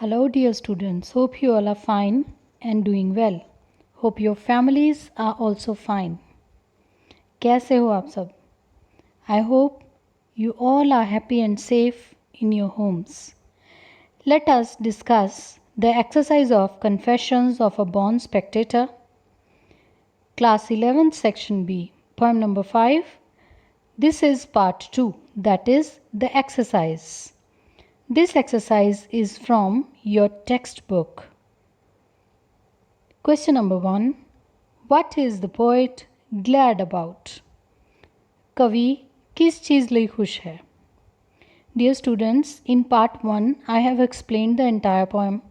Hello, dear students. Hope you all are fine and doing well. Hope your families are also fine. कैसे हो आप सब? I hope you all are happy and safe in your homes. Let us discuss the exercise of Confessions of a Born Spectator, Class 11th, Section B, poem number 5. This is part 2, that is the exercise. This exercise is from your textbook. Question number 1. What is the poet glad about? कवि किस चीज़ ਲਈ खुश है? Dear students, in part 1 I have explained the entire poem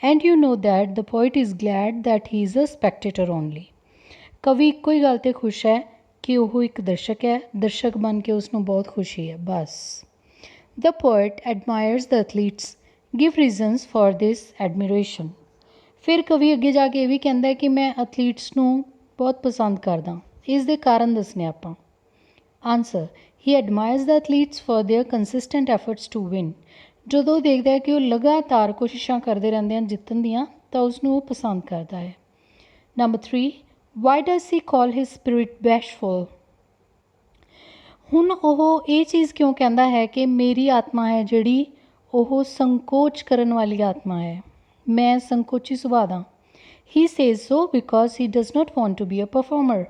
and you know that the poet is glad that he is a spectator only. कवि ਇੱਕੋ ਹੀ ਗੱਲ ਤੇ ਖੁਸ਼ ਹੈ ਕਿ ਉਹ ਇੱਕ ਦਰਸ਼ਕ ਹੈ, ਦਰਸ਼ਕ ਬਣ ਕੇ ਉਸ ਨੂੰ ਬਹੁਤ ਖੁਸ਼ੀ ਹੈ ਬਸ. The poet admires the athletes. Give reasons for this admiration. ਫਿਰ ਕਵੀ ਅੱਗੇ ਜਾ ਕੇ ਇਹ ਵੀ ਕਹਿੰਦਾ ਹੈ ਕਿ ਮੈਂ ਐਥਲੀਟਸ ਨੂੰ ਬਹੁਤ ਪਸੰਦ ਕਰਦਾ. ਇਸ ਦੇ ਕਾਰਨ ਦੱਸਣੇ ਆਪਾਂ. Answer, he admires the athletes for their consistent efforts to win. ਜਦੋਂ ਉਹ ਦੇਖਦਾ ਹੈ ਕਿ ਉਹ ਲਗਾਤਾਰ ਕੋਸ਼ਿਸ਼ਾਂ ਕਰਦੇ ਰਹਿੰਦੇ ਹਨ ਜਿੱਤਣ ਦੀਆਂ ਤਾਂ ਉਸ ਨੂੰ ਉਹ ਪਸੰਦ ਕਰਦਾ ਹੈ. Number 3. Why does he call his spirit bashful. ਹੁਣ ਉਹ ਇਹ ਚੀਜ਼ ਕਿਉਂ ਕਹਿੰਦਾ ਹੈ ਕਿ ਮੇਰੀ ਆਤਮਾ ਹੈ ਜਿਹੜੀ ਉਹ ਸੰਕੋਚ ਕਰਨ ਵਾਲੀ ਆਤਮਾ ਹੈ, ਮੈਂ ਸੰਕੋਚੀ ਸੁਭਾਅ ਦਾ. He says so because he does not want to be a performer.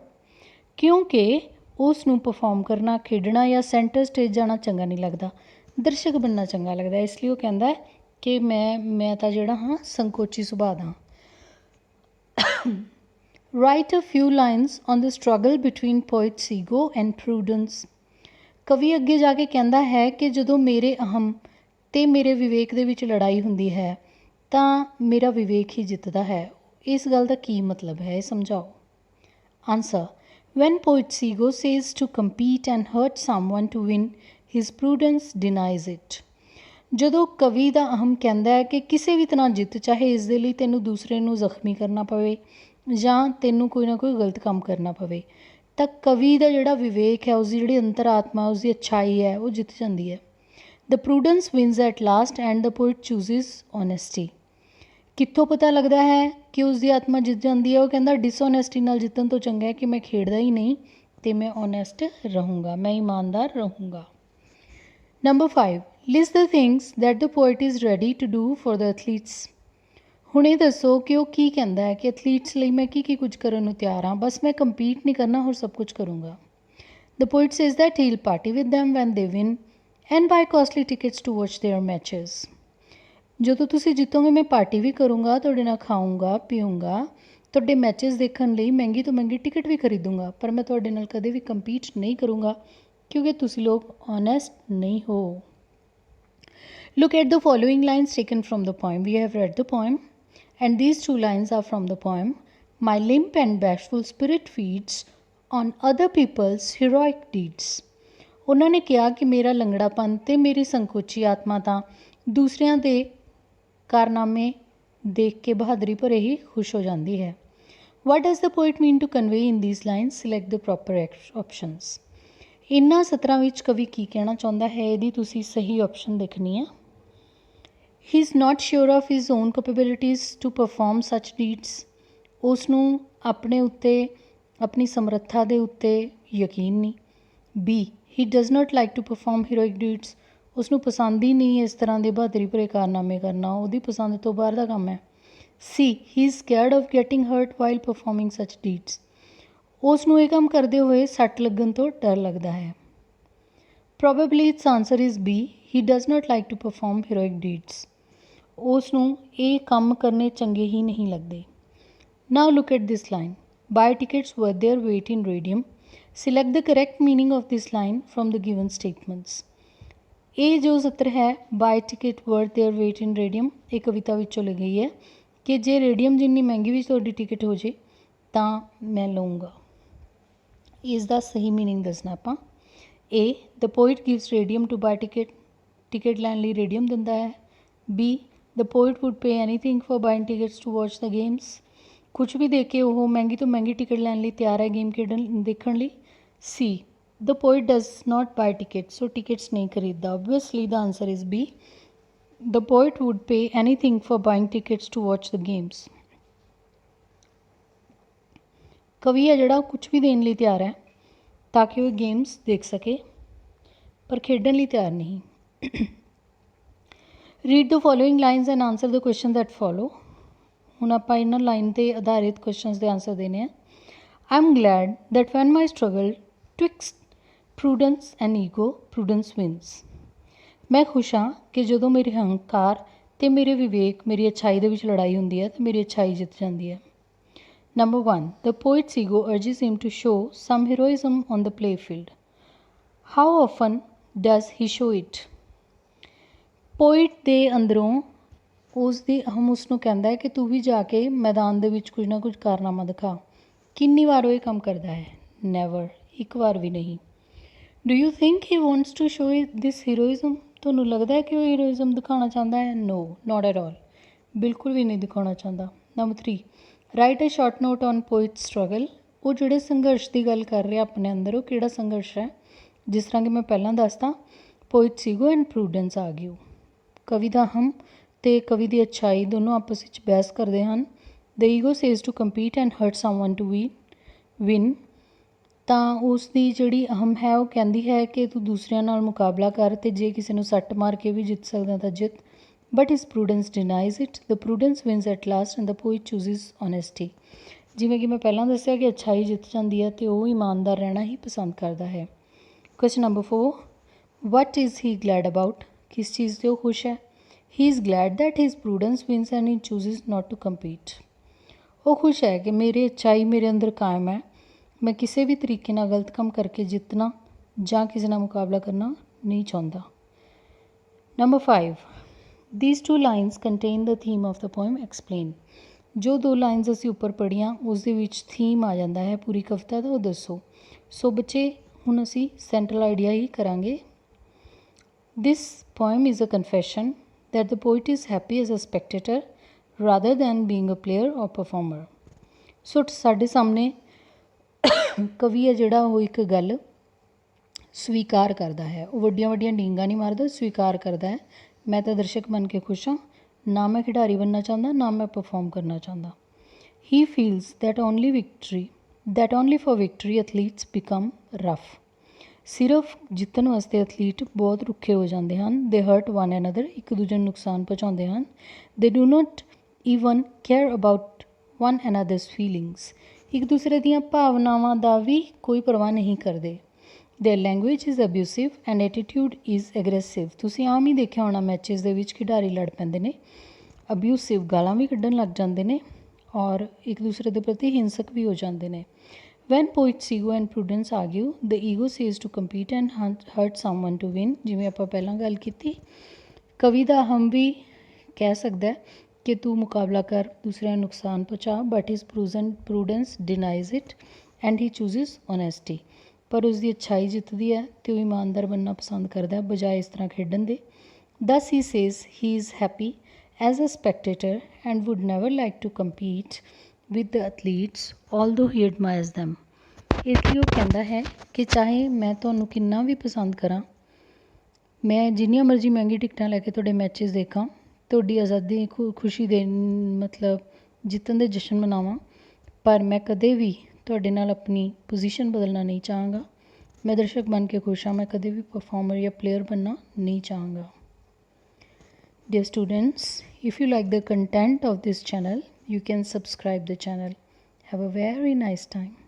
ਕਿਉਂਕਿ ਉਸ ਨੂੰ ਪਰਫਾਰਮ ਕਰਨਾ, ਖੇਡਣਾ ਜਾਂ ਸੈਂਟਰ ਸਟੇਜ ਜਾਣਾ ਚੰਗਾ ਨਹੀਂ ਲੱਗਦਾ, ਦਰਸ਼ਕ ਬਣਨਾ ਚੰਗਾ ਲੱਗਦਾ. ਇਸ ਲਈ ਉਹ ਕਹਿੰਦਾ ਕਿ ਮੈਂ ਤਾਂ ਜਿਹੜਾ ਹਾਂ ਸੰਕੋਚੀ ਸੁਭਾਅ ਦਾ. Write a few lines on the struggle between poet's ego and prudence. ਕਵੀ ਅੱਗੇ ਜਾ ਕੇ ਕਹਿੰਦਾ ਹੈ ਕਿ ਜਦੋਂ ਮੇਰੇ ਅਹਮ ਅਤੇ ਮੇਰੇ ਵਿਵੇਕ ਦੇ ਵਿੱਚ ਲੜਾਈ ਹੁੰਦੀ ਹੈ ਤਾਂ ਮੇਰਾ ਵਿਵੇਕ ਹੀ ਜਿੱਤਦਾ ਹੈ. ਇਸ ਗੱਲ ਦਾ ਕੀ ਮਤਲਬ ਹੈ, ਇਹ ਸਮਝਾਓ. Answer, when poet's ego says to compete and hurt someone to win, his prudence denies it. ਜਦੋਂ ਕਵੀ ਦਾ ਅਹਮ ਕਹਿੰਦਾ ਹੈ ਕਿ ਕਿਸੇ ਵੀ ਤਰ੍ਹਾਂ ਜਿੱਤ, ਚਾਹੇ ਇਸ ਦੇ ਲਈ ਤੈਨੂੰ ਦੂਸਰੇ ਨੂੰ ਜ਼ਖਮੀ ਕਰਨਾ ਪਵੇ ਜਾਂ ਤੈਨੂੰ ਕੋਈ ਨਾ ਕੋਈ ਗਲਤ ਕੰਮ ਕਰਨਾ ਪਵੇ, ਤਾਂ ਕਵੀ ਦਾ ਜਿਹੜਾ ਵਿਵੇਕ ਹੈ, ਉਸਦੀ ਜਿਹੜੀ ਅੰਤਰ-ਆਤਮਾ, ਉਸਦੀ ਅੱਛਾਈ ਹੈ, ਉਹ ਜਿੱਤ ਜਾਂਦੀ ਹੈ. The prudence wins at last and the poet chooses honesty. ਕਿੱਥੋਂ ਪਤਾ ਲੱਗਦਾ ਹੈ ਕਿ ਉਸਦੀ ਆਤਮਾ ਜਿੱਤ ਜਾਂਦੀ ਹੈ? ਉਹ ਕਹਿੰਦਾ ਡਿਸਓਨੈਸਟੀ ਨਾਲ ਜਿੱਤਣ ਤੋਂ ਚੰਗਾ ਹੈ ਕਿ ਮੈਂ ਖੇਡਦਾ ਹੀ ਨਹੀਂ ਅਤੇ ਮੈਂ ਓਨੈਸਟ ਰਹੂੰਗਾ, ਮੈਂ ਇਮਾਨਦਾਰ ਰਹੂੰਗਾ. Number 5. List the things that the poet is ready to do for the athletes. ਹੁਣ ਇਹ ਦੱਸੋ ਕਿ ਉਹ ਕੀ ਕਹਿੰਦਾ ਹੈ ਕਿ ਐਥਲੀਟਸ ਲਈ ਮੈਂ ਕੀ ਕੁਝ ਕਰਨ ਨੂੰ ਤਿਆਰ ਹਾਂ, ਬਸ ਮੈਂ ਕੰਪੀਟ ਨਹੀਂ ਕਰਨਾ, ਹੋਰ ਸਭ ਕੁਝ ਕਰੂੰਗਾ. The poet says that he will party with them when they win and buy costly tickets to watch their matches. ਜਦੋਂ ਤੁਸੀਂ ਜਿੱਤੋਗੇ ਮੈਂ ਪਾਰਟੀ ਵੀ ਕਰੂੰਗਾ, ਤੁਹਾਡੇ ਨਾਲ ਖਾਊਂਗਾ ਪੀਊਂਗਾ, ਤੁਹਾਡੇ ਮੈਚਿਸ ਦੇਖਣ ਲਈ ਮਹਿੰਗੀ ਤੋਂ ਮਹਿੰਗੀ ਟਿਕਟ ਵੀ ਖਰੀਦੂੰਗਾ, ਪਰ ਮੈਂ ਤੁਹਾਡੇ ਨਾਲ ਕਦੇ ਵੀ ਕੰਪੀਟ ਨਹੀਂ ਕਰੂੰਗਾ ਕਿਉਂਕਿ ਤੁਸੀਂ ਲੋਕ ਓਨੈਸਟ ਨਹੀਂ ਹੋ. Look at the following lines taken from the poem. We have read the poem and these two lines are from the poem. My limp and bashful spirit feeds on other people's heroic deeds. ਉਹਨਾਂ ਨੇ ਕਿਹਾ ਕਿ ਮੇਰਾ ਲੰਗੜਾਪਨ ਅਤੇ ਮੇਰੀ ਸੰਕੋਚੀ ਆਤਮਾ ਤਾਂ ਦੂਸਰਿਆਂ ਦੇ ਕਾਰਨਾਮੇ ਦੇਖ ਕੇ ਬਹਾਦਰੀ ਭਰੇ ਹੀ ਖੁਸ਼ ਹੋ ਜਾਂਦੀ ਹੈ. What does the poet mean to convey in these lines? Select the proper options. ਇਹਨਾਂ ਸਤਰਾਂ ਵਿੱਚ ਕਵੀ ਕੀ ਕਹਿਣਾ ਚਾਹੁੰਦਾ ਹੈ, ਇਹਦੀ ਤੁਸੀਂ ਸਹੀ ਆਪਸ਼ਨ ਦੇਖਣੀ ਹੈ. He is not sure of his own capabilities to perform such deeds. ਉਸ ਨੂੰ ਆਪਣੇ ਉੱਤੇ, ਆਪਣੀ ਸਮਰੱਥਾ ਦੇ ਉੱਤੇ ਯਕੀਨ ਨਹੀਂ. B, he does not like to perform heroic deeds. ਉਸਨੂੰ ਪਸੰਦ ਹੀ ਨਹੀਂ ਇਸ ਤਰ੍ਹਾਂ ਦੇ ਬਹਾਦਰੀ ਭਰੇ ਕਾਰਨਾਮੇ ਕਰਨਾ, ਉਹਦੀ ਪਸੰਦ ਤੋਂ ਬਾਹਰ ਦਾ ਕੰਮ ਹੈ. C, he is scared of getting hurt while performing such deeds. ਉਸ ਨੂੰ ਇਹ ਕੰਮ ਕਰਦੇ ਹੋਏ ਸੱਟ ਲੱਗਣ ਤੋਂ ਡਰ ਲੱਗਦਾ ਹੈ. Probably its answer is B, he does not like to perform heroic deeds. ਉਸ ਨੂੰ ਇਹ ਕੰਮ ਕਰਨੇ ਚੰਗੇ ਹੀ ਨਹੀਂ ਲੱਗਦੇ. Now look at this line. Buy tickets worth their weight in radium. Select the correct meaning of this line from the given statements. ਇਹ ਜੋ ਸਤਰ ਹੈ, buy ticket worth their weight in radium, ਇਹ ਕਵਿਤਾ ਵਿੱਚੋਂ ਲਈ ਗਈ ਹੈ ਕਿ ਜੇ ਰੇਡੀਅਮ ਜਿੰਨੀ ਮਹਿੰਗੀ ਵਿੱਚ ਤੁਹਾਡੀ ਟਿਕਟ ਹੋ ਜੇ ਤਾਂ ਮੈਂ ਲਊਂਗਾ. ਇਸ ਦਾ ਸਹੀ ਮੀਨਿੰਗ ਦੱਸਣਾ ਆਪਾਂ. A, the poet gives radium to buy ticket. Ticket ਲੈਣ ਲਈ ਰੇਡੀਅਮ ਦਿੰਦਾ ਹੈ. B, the poet would pay anything for buying tickets to watch the games. ਕੁਛ ਵੀ ਦੇ ਕੇ ਉਹ ਮਹਿੰਗੀ ਤੋਂ ਮਹਿੰਗੀ ਟਿਕਟ ਲੈਣ ਲਈ ਤਿਆਰ ਹੈ ਗੇਮ ਦੇਖਣ ਲਈ. C, the poet does not buy tickets, so tickets नहीं खरीदता. Obviously the answer is B. The poet would pay anything for buying tickets to watch the games. ਕਵੀ ਹੈ ਜਿਹੜਾ ਉਹ ਕੁਛ ਵੀ ਦੇਣ ਲਈ ਤਿਆਰ ਹੈ ਤਾਂ ਕਿ ਉਹ ਗੇਮਸ ਦੇਖ ਸਕੇ ਪਰ ਖੇਡਣ ਲਈ ਤਿਆਰ ਨਹੀਂ। Read the following lines and answer the question that follow. ਹੁਣ ਆਪਾਂ ਇਹਨਾਂ ਲਾਈਨ 'ਤੇ ਆਧਾਰਿਤ ਕੁਐਸਚਨਸ ਦੇ ਆਨਸਰ ਦੇਣੇ ਆ। I am glad that when my struggle twixt prudence and ego prudence wins. ਮੈਂ ਖੁਸ਼ ਹਾਂ ਕਿ ਜਦੋਂ ਮੇਰੇ ਹੰਕਾਰ ਅਤੇ ਮੇਰੇ ਵਿਵੇਕ ਮੇਰੀ ਅੱਛਾਈ ਦੇ ਵਿੱਚ ਲੜਾਈ ਹੁੰਦੀ ਹੈ ਤਾਂ ਮੇਰੀ ਅੱਛਾਈ ਜਿੱਤ ਜਾਂਦੀ ਹੈ। Number 1. The poet's ego urges him to show some heroism on the playfield. How often does he show it? Poet ਦੇ ਅੰਦਰੋਂ ਉਸ ਦੀ ਅਹਮ ਉਸ ਨੂੰ ਕਹਿੰਦਾ ਹੈ ਕਿ ਤੂੰ ਵੀ ਜਾ ਕੇ ਮੈਦਾਨ ਦੇ ਵਿੱਚ ਕੁਝ ਨਾ ਕੁਝ ਕਾਰਨਾਮਾ ਦਿਖਾ। ਕਿੰਨੀ ਵਾਰ ਉਹ ਇਹ ਕੰਮ ਕਰਦਾ ਹੈ? ਨੈਵਰ, ਇੱਕ ਵਾਰ ਵੀ ਨਹੀਂ। Do you think he wants to show this heroism? ਤੁਹਾਨੂੰ ਲੱਗਦਾ ਹੈ ਕਿ ਉਹ ਹੀਰੋਇਜ਼ਮ ਦਿਖਾਉਣਾ ਚਾਹੁੰਦਾ ਹੈ? ਨੋ, ਨਾਟ ਐਟ ਆਲ, ਬਿਲਕੁਲ ਵੀ ਨਹੀਂ ਦਿਖਾਉਣਾ ਚਾਹੁੰਦਾ। Number 3. Write a short note on poet struggle. ਉਹ ਜਿਹੜੇ ਸੰਘਰਸ਼ ਦੀ ਗੱਲ ਕਰ ਰਿਹਾ ਆਪਣੇ ਅੰਦਰ, ਉਹ ਕਿਹੜਾ ਸੰਘਰਸ਼ ਹੈ? ਜਿਸ ਤਰ੍ਹਾਂ ਕਿ ਮੈਂ ਪਹਿਲਾਂ ਦੱਸਦਾ, ਪੋਇਟਸ ਈਗੋ ਐਂਡ ਪ੍ਰੂਡੈਂਸ ਆਰਗਿਊ। ਕਵੀ ਦਾ ਹਮ ਅਤੇ ਕਵੀ ਦੀ ਅੱਛਾਈ ਦੋਨੋਂ ਆਪਸ ਵਿੱਚ ਬਹਿਸ ਕਰਦੇ ਹਨ। The ego says to compete and hurt someone to win. ਤਾਂ ਉਸ ਦੀ ਜਿਹੜੀ ਅਹਮ ਹੈ ਉਹ ਕਹਿੰਦੀ ਹੈ ਕਿ ਤੂੰ ਦੂਸਰਿਆਂ ਨਾਲ ਮੁਕਾਬਲਾ ਕਰ ਅਤੇ ਜੇ ਕਿਸੇ ਨੂੰ ਸੱਟ ਮਾਰ ਕੇ ਵੀ ਜਿੱਤ ਸਕਦਾ ਤਾਂ ਜਿੱਤ। But his prudence denies it. The prudence wins at last and the poet chooses honesty. ਜਿਵੇਂ ਕਿ ਮੈਂ ਪਹਿਲਾਂ ਦੱਸਿਆ ਕਿ ਅੱਛਾਈ ਜਿੱਤ ਜਾਂਦੀ ਹੈ ਅਤੇ ਉਹ ਇਮਾਨਦਾਰ ਰਹਿਣਾ ਹੀ ਪਸੰਦ ਕਰਦਾ ਹੈ। Question number 4. What is he glad about? ਕਿਸ ਚੀਜ਼ 'ਤੇ ਉਹ ਖੁਸ਼ ਹੈ? He is glad that his prudence wins and he chooses not to compete. ਉਹ ਖੁਸ਼ ਹੈ ਕਿ ਮੇਰੀ ਅੱਛਾਈ ਮੇਰੇ ਅੰਦਰ ਕਾਇਮ ਹੈ, ਮੈਂ ਕਿਸੇ ਵੀ ਤਰੀਕੇ ਨਾਲ ਗਲਤ ਕੰਮ ਕਰਕੇ ਜਿੱਤਣਾ ਜਾਂ ਕਿਸੇ ਨਾਲ ਮੁਕਾਬਲਾ ਕਰਨਾ ਨਹੀਂ ਚਾਹੁੰਦਾ। Number 5. These two lines contain the theme of the poem. Explain. ਜੋ ਦੋ ਲਾਈਨਸ ਅਸੀਂ ਉੱਪਰ ਪੜ੍ਹੀਆਂ ਉਸ ਦੇ ਵਿੱਚ ਥੀਮ ਆ ਜਾਂਦਾ ਹੈ ਪੂਰੀ ਕਵਿਤਾ ਦਾ, ਉਹ ਦੱਸੋ। ਸੋ ਬੱਚੇ ਹੁਣ ਅਸੀਂ ਸੈਂਟਰਲ ਆਈਡੀਆ ਹੀ ਕਰਾਂਗੇ। This poem is a confession that the poet is happy as a spectator rather than being a player or performer. ਸੋ ਸਾਡੇ ਸਾਹਮਣੇ ਕਵੀ ਹੈ ਜਿਹੜਾ ਉਹ ਇੱਕ ਗੱਲ ਸਵੀਕਾਰ ਕਰਦਾ ਹੈ। ਉਹ ਵੱਡੀਆਂ ਵੱਡੀਆਂ ਡੀਂਗਾਂ ਨਹੀਂ ਮਾਰਦਾ, ਸਵੀਕਾਰ ਕਰਦਾ ਹੈ ਮੈਂ ਤਾਂ ਦਰਸ਼ਕ ਬਣ ਕੇ ਖੁਸ਼ ਹਾਂ, ਨਾ ਮੈਂ ਖਿਡਾਰੀ ਬਣਨਾ ਚਾਹੁੰਦਾ, ਨਾ ਮੈਂ ਪਰਫੋਰਮ ਕਰਨਾ ਚਾਹੁੰਦਾ। He feels that only for victory athletes become rough. ਸਿਰਫ ਜਿੱਤਣ ਵਾਸਤੇ ਐਥਲੀਟ ਬਹੁਤ ਰੁੱਖੇ ਹੋ ਜਾਂਦੇ ਹਨ। ਦੇ ਹਰਟ ਵਨ ਅਨਦਰ, ਇੱਕ ਦੂਜੇ ਨੂੰ ਨੁਕਸਾਨ ਪਹੁੰਚਾਉਂਦੇ ਹਨ। They do not even care about one another's feelings. ਇੱਕ ਦੂਸਰੇ ਦੀਆਂ ਭਾਵਨਾਵਾਂ ਦਾ ਵੀ ਕੋਈ ਪਰਵਾਹ ਨਹੀਂ ਕਰਦੇ। There language is ਅਬਿਊਸਿਵ and attitude is aggressive. ਤੁਸੀਂ ਆਮ ਹੀ ਦੇਖਿਆ ਹੋਣਾ ਮੈਚਿਸ ਦੇ ਵਿੱਚ ਖਿਡਾਰੀ ਲੜ ਪੈਂਦੇ ਨੇ, ਅਬਿਊਸਿਵ ਗਾਲਾਂ ਵੀ ਕੱਢਣ ਲੱਗ ਜਾਂਦੇ ਨੇ ਔਰ ਇੱਕ ਦੂਸਰੇ ਦੇ ਪ੍ਰਤੀ ਹਿੰਸਕ ਵੀ ਹੋ ਜਾਂਦੇ ਨੇ। When poet's ego and prudence argue, the ego says to compete and hurt someone to win. ਜਿਵੇਂ ਆਪਾਂ ਪਹਿਲਾਂ ਗੱਲ ਕੀਤੀ, ਕਵੀ ਦਾ ਹਮ ਵੀ ਕਹਿ ਸਕਦਾ ਕਿ ਤੂੰ ਮੁਕਾਬਲਾ ਕਰ, ਦੂਸਰਿਆਂ ਨੂੰ ਨੁਕਸਾਨ ਪਹੁੰਚਾ, but his prudence denies it and he chooses honesty. ਪਰ ਉਸਦੀ ਅੱਛਾਈ ਜਿੱਤਦੀ ਹੈ ਅਤੇ ਉਹ ਇਮਾਨਦਾਰ ਬਣਨਾ ਪਸੰਦ ਕਰਦਾ ਬਜਾਏ ਇਸ ਤਰ੍ਹਾਂ ਖੇਡਣ ਦੇ। Thus he says he is happy as a spectator and would never like to compete with the athletes although he admires them. ਇਸ ਲਈ ਉਹ ਕਹਿੰਦਾ ਹੈ ਕਿ ਚਾਹੇ ਮੈਂ ਤੁਹਾਨੂੰ ਕਿੰਨਾ ਵੀ ਪਸੰਦ ਕਰਾਂ, ਮੈਂ ਜਿੰਨੀਆਂ ਮਰਜ਼ੀ ਮਹਿੰਗੀ ਟਿਕਟਾਂ ਲੈ ਕੇ ਤੁਹਾਡੇ ਮੈਚਿਸ ਦੇਖਾਂ, ਤੁਹਾਡੀ ਆਜ਼ਾਦੀ ਖੁਸ਼ੀ ਦੇ ਮਤਲਬ ਜਿੱਤਣ ਦੇ ਜਸ਼ਨ ਮਨਾਵਾਂ, ਪਰ ਮੈਂ ਕਦੇ ਵੀ ਤੁਹਾਡੇ ਨਾਲ ਆਪਣੀ ਪੋਜੀਸ਼ਨ ਬਦਲਣਾ ਨਹੀਂ ਚਾਹਾਂਗਾ। ਮੈਂ ਦਰਸ਼ਕ ਬਣ ਕੇ ਖੁਸ਼ ਹਾਂ, ਮੈਂ ਕਦੇ ਵੀ ਪਰਫੋਰਮਰ ਜਾਂ ਪਲੇਅਰ ਬਣਨਾ ਨਹੀਂ ਚਾਹਾਂਗਾ। Dear students, if you like the content of this channel, you can subscribe the channel. Have a very nice time.